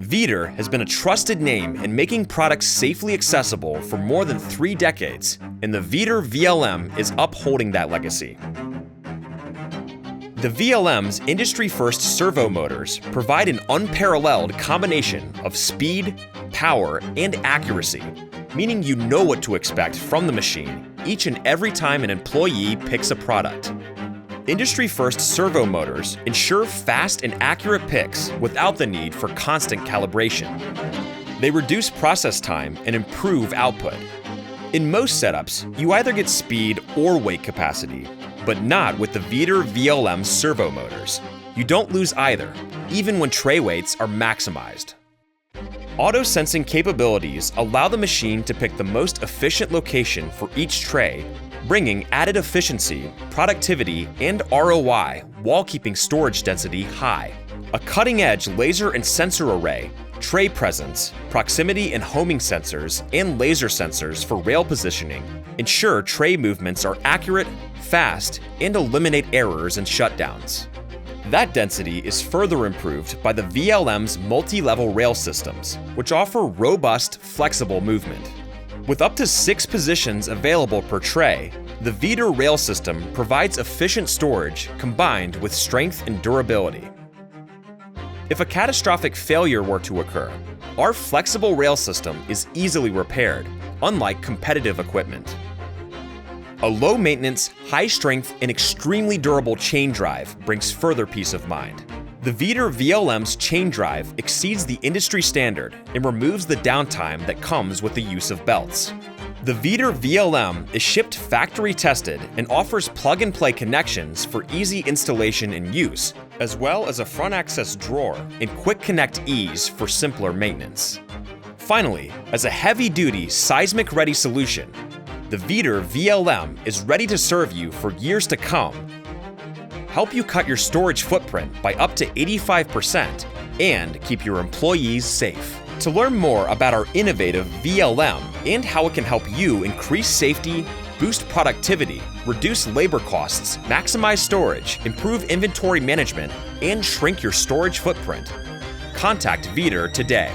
Vidir has been a trusted name in making products safely accessible for more than 3 decades, and the Vidir VLM is upholding that legacy. The VLM's industry-first servo motors provide an unparalleled combination of speed, power, and accuracy, meaning you know what to expect from the machine each and every time an employee picks a product. Industry-first servo motors ensure fast and accurate picks without the need for constant calibration. They reduce process time and improve output. In most setups, you either get speed or weight capacity, but not with the Vidir VLM servo motors. You don't lose either, even when tray weights are maximized. Auto-sensing capabilities allow the machine to pick the most efficient location for each tray, bringing added efficiency, productivity, and ROI while keeping storage density high. A cutting-edge laser and sensor array, tray presence, proximity and homing sensors, and laser sensors for rail positioning ensure tray movements are accurate, fast, and eliminate errors and shutdowns. That density is further improved by the VLM's multi-level rail systems, which offer robust, flexible movement. With up to 6 positions available per tray, the Vidir rail system provides efficient storage combined with strength and durability. If a catastrophic failure were to occur, our flexible rail system is easily repaired, unlike competitive equipment. A low-maintenance, high-strength, and extremely durable chain drive brings further peace of mind. The Vidir VLM's chain drive exceeds the industry standard and removes the downtime that comes with the use of belts. The Vidir VLM is shipped factory-tested and offers plug-and-play connections for easy installation and use, as well as a front access drawer and quick connect ease for simpler maintenance. Finally, as a heavy-duty, seismic-ready solution, the Vidir VLM is ready to serve you for years to come. Help you cut your storage footprint by up to 85% and keep your employees safe. To learn more about our innovative VLM and how it can help you increase safety, boost productivity, reduce labor costs, maximize storage, improve inventory management, and shrink your storage footprint, contact Vidir today.